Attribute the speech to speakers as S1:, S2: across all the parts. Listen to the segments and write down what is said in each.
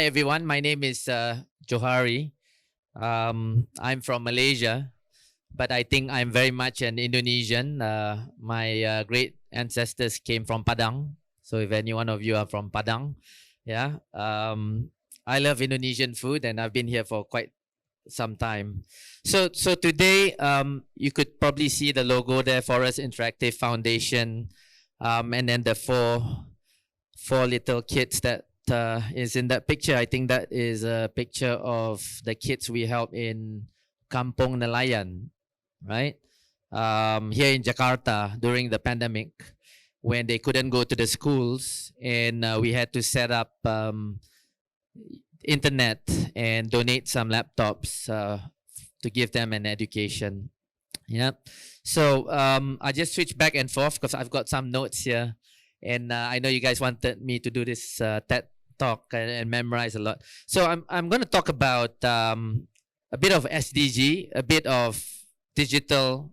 S1: Hi everyone, my name is Johary. I'm from Malaysia, but I think I'm very much an Indonesian. My great ancestors came from Padang. So if any one of you are from Padang, yeah, I love Indonesian food and I've been here for quite some time. So today, you could probably see the logo there, Forest Interactive Foundation, and then the four little kids that is in that picture. I think that is a picture of the kids we help in Kampung Nelayan, right? Here in Jakarta during the pandemic, when they couldn't go to the schools, and we had to set up internet and donate some laptops to give them an education. Yeah. So I just switch back and forth because I've got some notes here, and I know you guys wanted me to do this TED talk and memorize a lot. So I'm going to talk about a bit of SDG, a bit of digital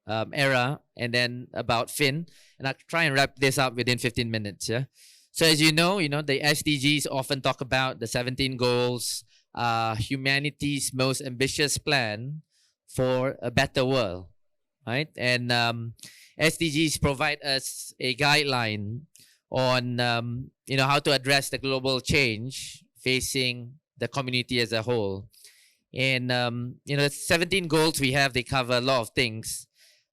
S1: era, and then about Fin, and I'll try and wrap this up within 15 minutes. Yeah. So as you know, the SDGs often talk about the 17 goals, humanity's most ambitious plan for a better world, right? And SDGs provide us a guideline on how to address the global change facing the community as a whole. And the 17 goals we have, they cover a lot of things.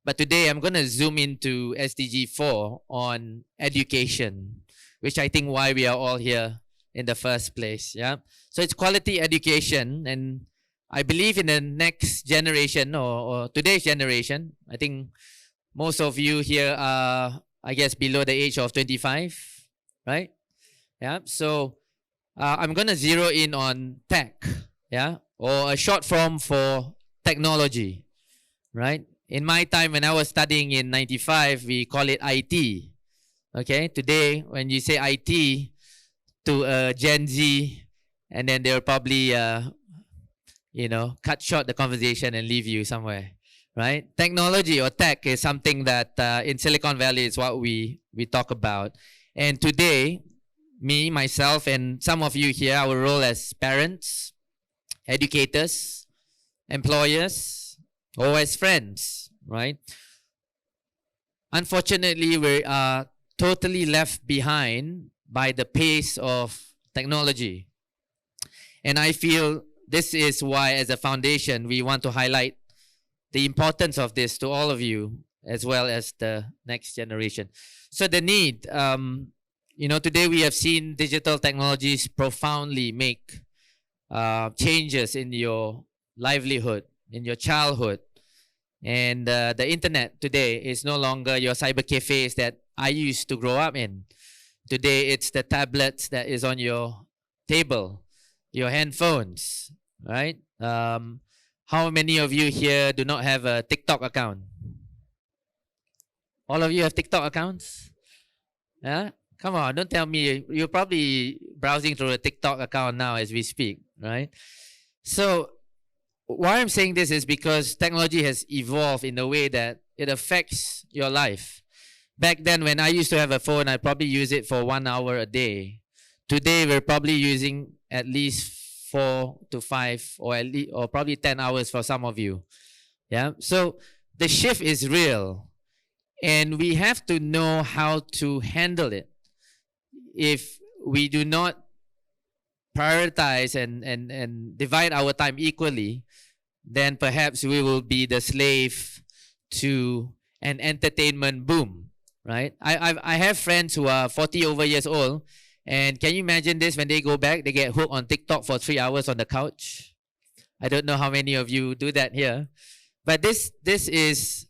S1: But today I'm going to zoom into SDG 4 on education, which I think why we are all here in the first place. Yeah. So it's quality education, and I believe in the next generation or today's generation. I think most of you here are, I guess, below the age of 25, right? Yeah. So I'm gonna zero in on tech. Yeah, or a short form for technology, right? In my time when I was studying in '95, we call it IT. Okay, today when you say IT to Gen Z, and then they'll probably cut short the conversation and leave you somewhere, right? Technology or tech is something that in Silicon Valley is what we talk about. And today, me, myself, and some of you here, our role as parents, educators, employers, or as friends, right? Unfortunately, we are totally left behind by the pace of technology. And I feel this is why, as a foundation, we want to highlight the importance of this to all of you, as well as the next generation. So the need, today we have seen digital technologies profoundly make changes in your livelihood, in your childhood. And the internet today is no longer your cyber cafes that I used to grow up in. Today, it's the tablets that is on your table, your handphones, right? How many of you here do not have a TikTok account? All of you have TikTok accounts? Yeah? Come on, don't tell me. You're probably browsing through a TikTok account now as we speak, right? So why I'm saying this is because technology has evolved in a way that it affects your life. Back then, when I used to have a phone, I probably use it for 1 hour a day. Today, we're probably using at least 4 to 5 or probably 10 hours for some of you. Yeah. So the shift is real, and we have to know how to handle it. If we do not prioritize and divide our time equally, then perhaps we will be the slave to an entertainment boom, right? I have friends who are 40 over years old, and can you imagine this? When they go back, they get hooked on TikTok for 3 hours on the couch. I don't know how many of you do that here, but this is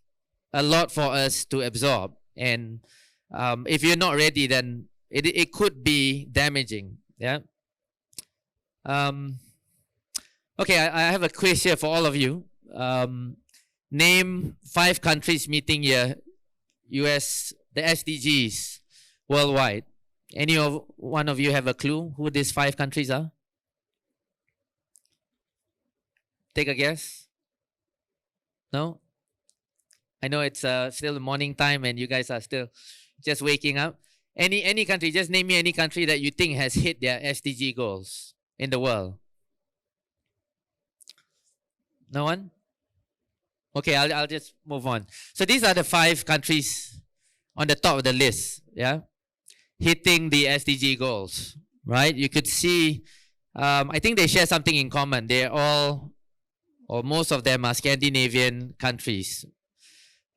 S1: a lot for us to absorb, and if you're not ready, then it could be damaging. Yeah. Okay, I have a quiz here for all of you. Name 5 countries meeting here, the SDGs worldwide. Any of one of you have a clue who these 5 countries are? Take a guess. No? I know it's still morning time and you guys are still just waking up. Any country, just name me any country that you think has hit their SDG goals in the world. No one? Okay, I'll just move on. So these are the 5 countries on the top of the list, yeah? Hitting the SDG goals, right? You could see, I think they share something in common. They're all, or most of them are Scandinavian countries.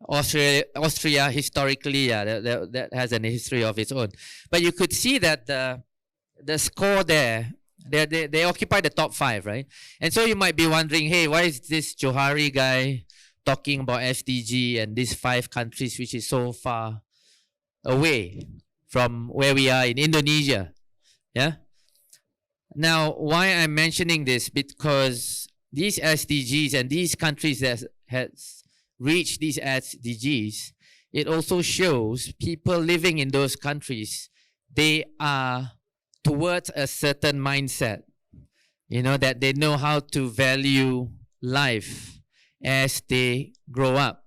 S1: Austria historically, that has a history of its own. But you could see that the score there, they occupy the top 5, right? And so you might be wondering, hey, why is this Johary guy talking about SDG and these 5 countries which is so far away from where we are in Indonesia? Yeah. Now, why I'm mentioning this, because these SDGs and these countries that has reached these SDGs, it also shows people living in those countries, they are towards a certain mindset, that they know how to value life as they grow up,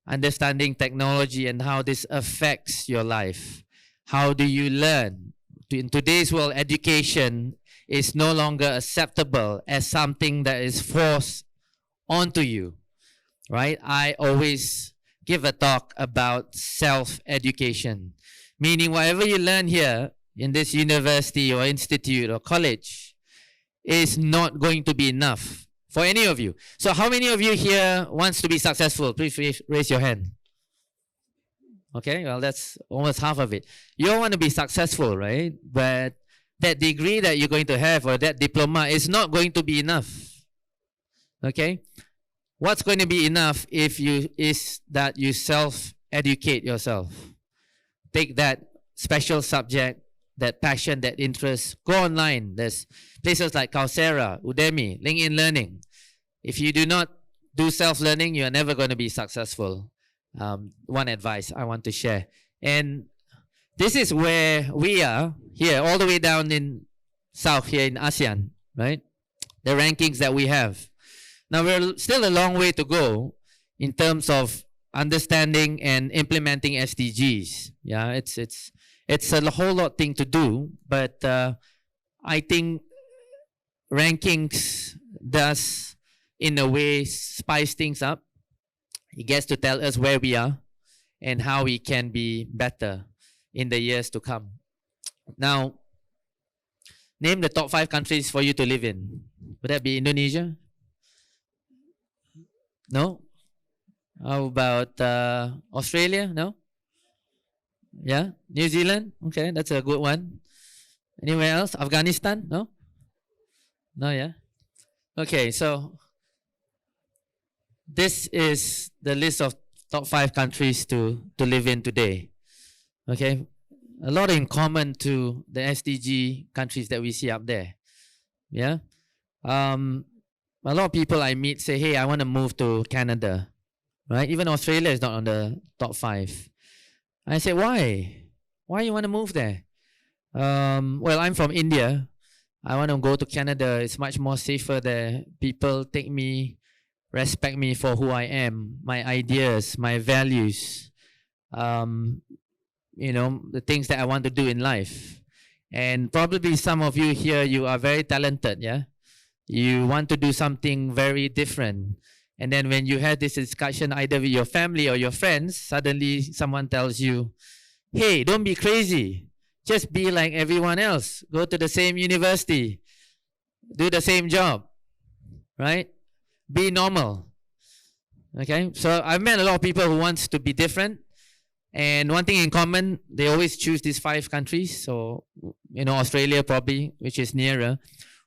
S1: understanding technology and how this affects your life. How do you learn? In today's world, education is no longer acceptable as something that is forced onto you, right? I always give a talk about self-education, meaning whatever you learn here in this university or institute or college is not going to be enough for any of you. So how many of you here wants to be successful? Please raise your hand. Okay, well, that's almost half of it. You all want to be successful, right? But that degree that you're going to have or that diploma is not going to be enough. Okay? What's going to be enough is that you self-educate yourself. Take that special subject, that passion, that interest, go online. There's places like Coursera, Udemy, LinkedIn Learning. If you do not do self-learning, you are never going to be successful. One advice I want to share. And this is where we are here, all the way down in South here in ASEAN, right? The rankings that we have. Now, we're still a long way to go in terms of understanding and implementing SDGs. Yeah, it's a whole lot thing to do, but I think rankings does, in a way, spice things up. It gets to tell us where we are and how we can be better in the years to come. Now, name the top 5 countries for you to live in. Would that be Indonesia? No? How about Australia? No? Yeah? New Zealand? Okay, that's a good one. Anywhere else? Afghanistan? No? No, yeah? Okay, so this is the list of top 5 countries to live in today. Okay? A lot in common to the SDG countries that we see up there. Yeah? A lot of people I meet say, hey, I want to move to Canada. Right? Even Australia is not on the top 5. I say, why? Why you want to move there? Well, I'm from India. I want to go to Canada. It's much more safer there. People take me, respect me for who I am, my ideas, my values, the things that I want to do in life. And probably some of you here, you are very talented, yeah? You want to do something very different. And then when you have this discussion either with your family or your friends, suddenly someone tells you, hey, don't be crazy. Just be like everyone else. Go to the same university. Do the same job. Right? Be normal. Okay? So I've met a lot of people who want to be different. And one thing in common, they always choose these 5 countries. So, Australia probably, which is nearer.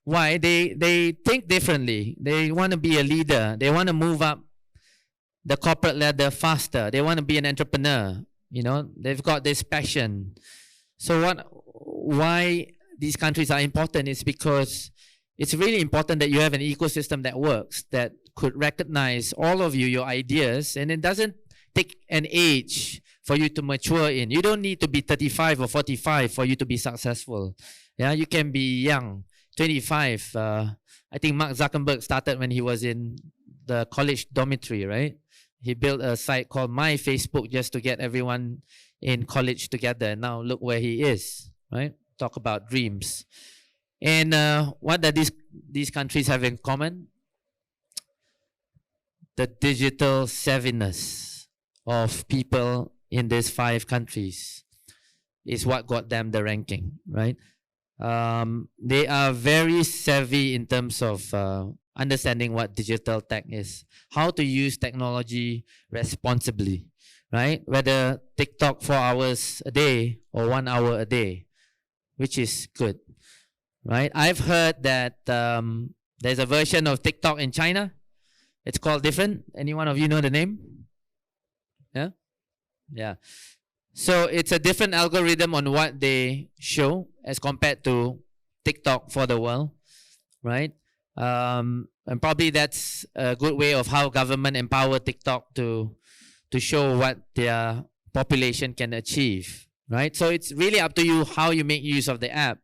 S1: Why? They think differently. They want to be a leader. They want to move up the corporate ladder faster. They want to be an entrepreneur. They've got this passion. So why these countries are important is because it's really important that you have an ecosystem that works, that could recognize all of you, your ideas, and it doesn't take an age for you to mature in. You don't need to be 35 or 45 for you to be successful. Yeah, you can be young. 25. I think Mark Zuckerberg started when he was in the college dormitory, right? He built a site called My Facebook just to get everyone in college together. And now look where he is, right? Talk about dreams. And what do these countries have in common? The digital savviness of people in these 5 countries is what got them the ranking, right? They are very savvy in terms of understanding what digital tech is, how to use technology responsibly, right? Whether TikTok 4 hours a day or 1 hour a day, which is good, right? I've heard that there's a version of TikTok in China. It's called different. Any one of you know the name? Yeah? Yeah. So it's a different algorithm on what they show as compared to TikTok for the world, right? And probably that's a good way of how government empower TikTok to show what their population can achieve, right? So it's really up to you how you make use of the app,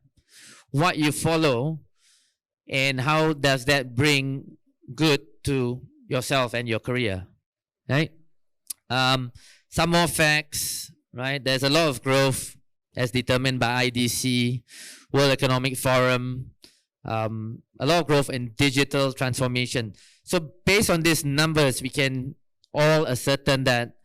S1: what you follow, and how does that bring good to yourself and your career, right? Some more facts, right? There's a lot of growth as determined by IDC, World Economic Forum, a lot of growth in digital transformation. So based on these numbers, we can all ascertain that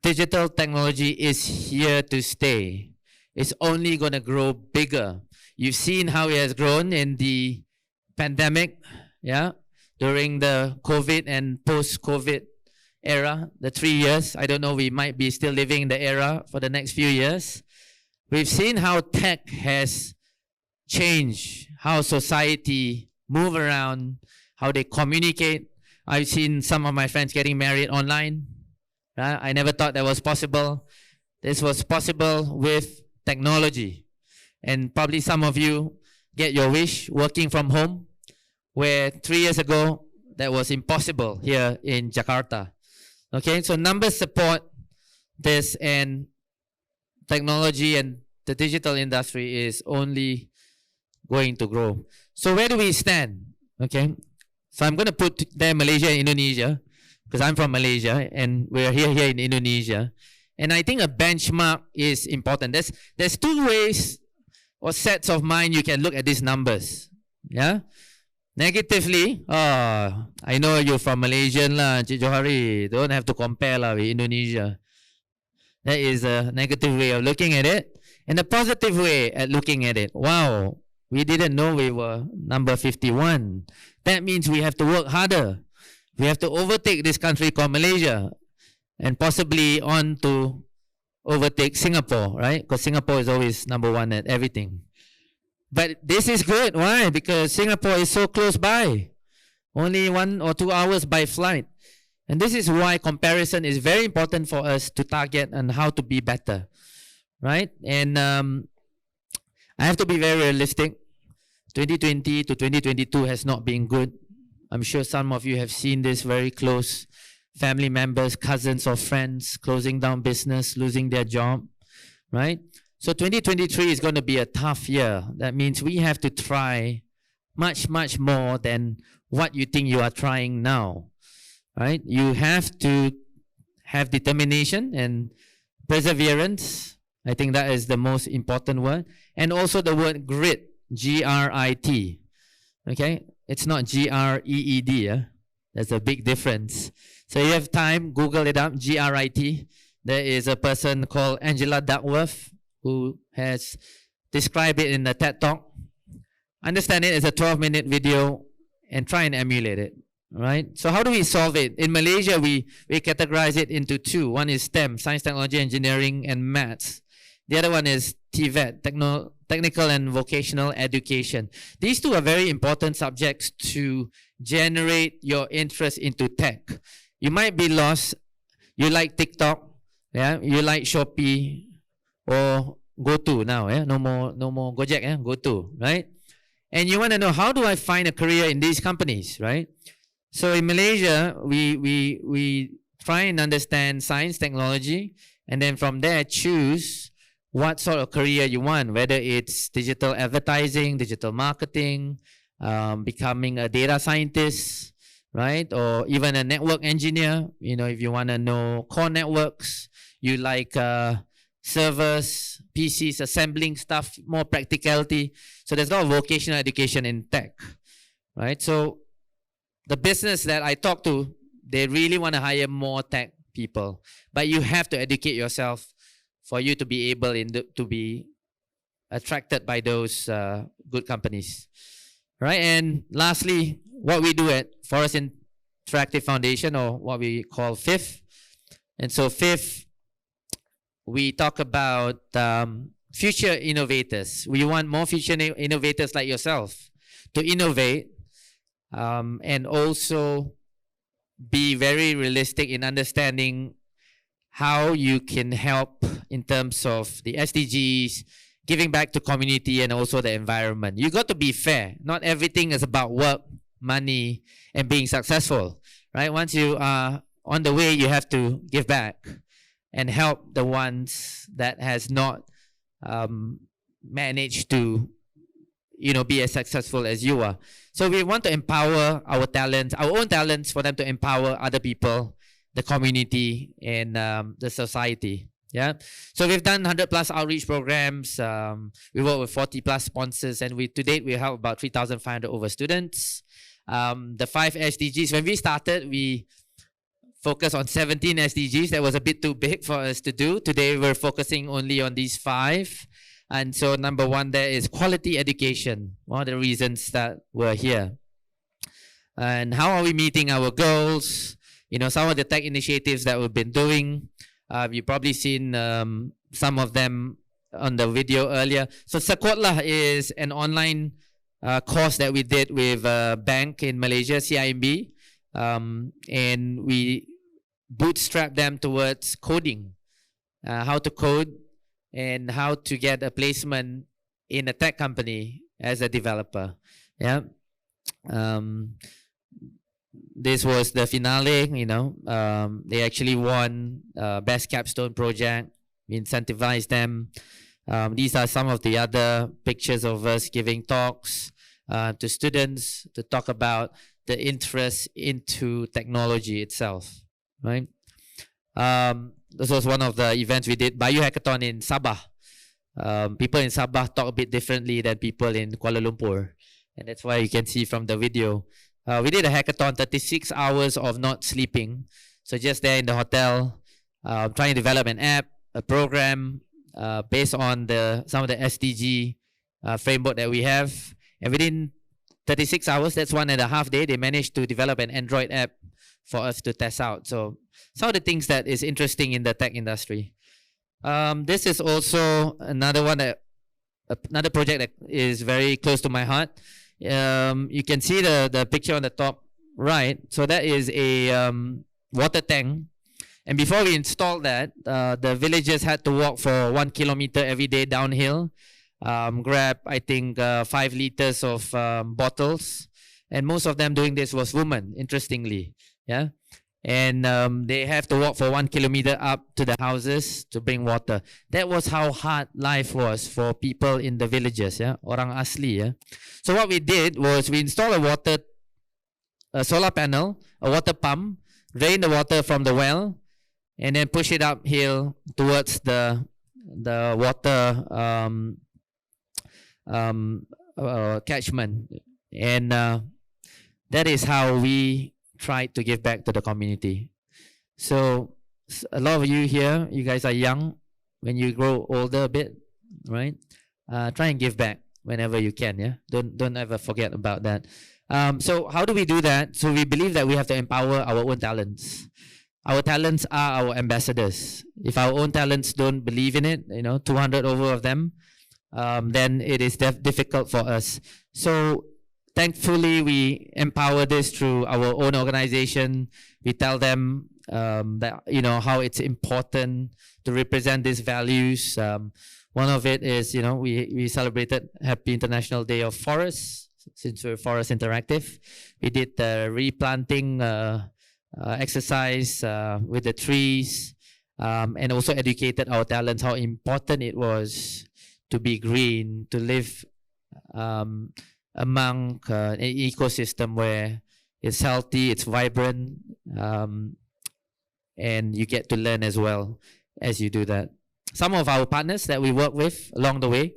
S1: digital technology is here to stay. It's only going to grow bigger. You've seen how it has grown in the pandemic, yeah, during the COVID and post-COVID era, the 3 years. I don't know, we might be still living in the era for the next few years. We've seen how tech has changed, how society move around, how they communicate. I've seen some of my friends getting married online. I never thought that was possible. This was possible with technology. And probably some of you get your wish working from home, where 3 years ago, that was impossible here in Jakarta. Okay, so numbers support this, and technology and the digital industry is only going to grow. So where do we stand? Okay, so I'm going to put there Malaysia and Indonesia, because I'm from Malaysia and we're here in Indonesia. And I think a benchmark is important. There's 2 ways or sets of mind you can look at these numbers. Yeah. Negatively, I know you're from Malaysian lah, Cik Johary. Don't have to compare lah with Indonesia. That is a negative way of looking at it. And a positive way at looking at it. Wow, we didn't know we were number 51. That means we have to work harder. We have to overtake this country called Malaysia, and possibly on to overtake Singapore, right? Because Singapore is always number 1 at everything. But this is good. Why? Because Singapore is so close by. Only 1 or 2 hours by flight. And this is why comparison is very important for us to target and how to be better. Right? And I have to be very realistic. 2020 to 2022 has not been good. I'm sure some of you have seen this very close. Family members, cousins or friends closing down business, losing their job. Right? So 2023 is going to be a tough year. That means we have to try much, much more than what you think you are trying now. Right? You have to have determination and perseverance. I think that is the most important word. And also the word grit, G-R-I-T. Okay? It's not G-R-E-E-D. There's a big difference. So you have time, Google it up, G-R-I-T. There is a person called Angela Duckworth who has described it in a TED Talk. Understand it as a 12-minute video and try and emulate it, right? So how do we solve it? In Malaysia, we categorize it into 2. One is STEM, Science, Technology, Engineering, and Maths. The other one is TVET, Technical and Vocational Education. These 2 are very important subjects to generate your interest into tech. You might be lost. You like TikTok, yeah? You like Shopee, or GoTo now, yeah? No more Gojek, yeah? GoTo, right? And you want to know, how do I find a career in these companies, right? So in Malaysia, we try and understand science, technology, and then from there choose what sort of career you want, whether it's digital advertising, digital marketing, becoming a data scientist, right? Or even a network engineer, if you want to know core networks, you like servers, PCs, assembling stuff, more practicality. So there's a lot of vocational education in tech, right? So the business that I talk to, they really want to hire more tech people, but you have to educate yourself for you to be able to be attracted by those good companies, right? And lastly, what we do at Forest Interactive Foundation, or what we call FIF. And so FIF, we talk about future innovators. We want more future innovators like yourself to innovate and also be very realistic in understanding how you can help in terms of the SDGs, giving back to community, and also the environment. You got to be fair. Not everything is about work, money, and being successful, right? Once you are on the way, you have to give back and help the ones that has not managed to, be as successful as you are. So we want to empower our talents, our own talents, for them to empower other people, the community, and the society. Yeah. So we've done 100 plus outreach programs. We work with 40 plus sponsors, and to date we help about 3,500 over students. The 5 SDGs. When we started, we focused on 17 SDGs. That was a bit too big for us to do. Today we're focusing only on these 5. And so number 1 there is quality education. One of the reasons that we're here. And how are we meeting our goals? Some of the tech initiatives that we've been doing. You've probably seen some of them on the video earlier. So Sekolah is an online course that we did with a bank in Malaysia, CIMB. And we bootstrap them towards coding, how to code and how to get a placement in a tech company as a developer. Yeah. This was the finale, they actually won Best Capstone Project. We incentivized them. These are some of the other pictures of us giving talks to students to talk about the interest into technology itself, right? This was one of the events we did, Biohackathon in Sabah. People in Sabah talk a bit differently than people in Kuala Lumpur. And that's why you can see from the video. We did a hackathon, 36 hours of not sleeping. So just there in the hotel, trying to develop an app, a program based on some of the SDG framework that we have. And within 36 hours, that's 1.5 days, they managed to develop an Android app for us to test out. So some of the things that is interesting in the tech industry. This is also another project that is very close to my heart. You can see the picture on the top right. So that is a water tank. And before we installed that, the villagers had to walk for 1 kilometer every day downhill, grab, I think, 5 liters of bottles. And most of them doing this was women, interestingly. Yeah. And they have to walk for 1 kilometer up to the houses to bring water. That was how hard life was for people in the villages, yeah, orang asli. Yeah. So what we did was we installed a solar panel, a water pump, drain the water from the well, and then push it uphill towards the water catchment. And that is how we try to give back to the community. So a lot of you here, you guys are young. When you grow older a bit, right? Try and give back whenever you can. Yeah, don't ever forget about that. So how do we do that? So we believe that we have to empower our own talents. Our talents are our ambassadors. If our own talents don't believe in it, 200 over of them, then it is difficult for us. So thankfully, we empower this through our own organization. We tell them that how it's important to represent these values. One of it is we celebrated Happy International Day of Forests since we're Forest Interactive. We did the replanting exercise with the trees, and also educated our talents how important it was to be green, to live among an ecosystem where it's healthy, it's vibrant, and you get to learn as well as you do that. Some of our partners that we work with along the way,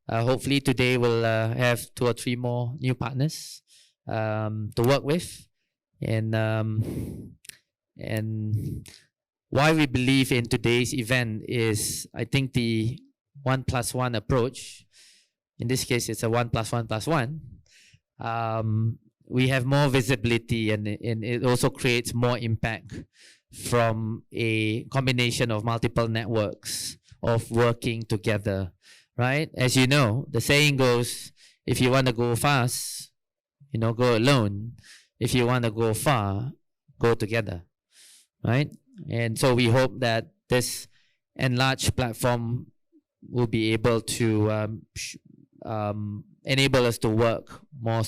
S1: hopefully today we'll have 2 or 3 more new partners to work with, and why we believe in today's event is, I think, the 1+1 approach. In this case, it's a 1+1+1. We have more visibility, and it also creates more impact from a combination of multiple networks of working together, right? As you know, the saying goes, if you want to go fast, go alone. If you want to go far, go together, right? And so we hope that this enlarged platform will be able to enable us to work more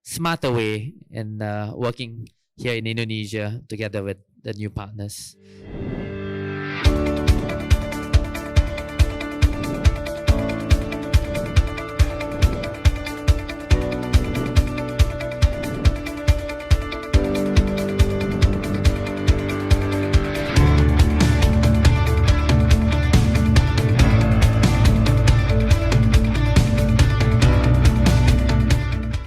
S1: smarter way, and working here in Indonesia together with the new partners.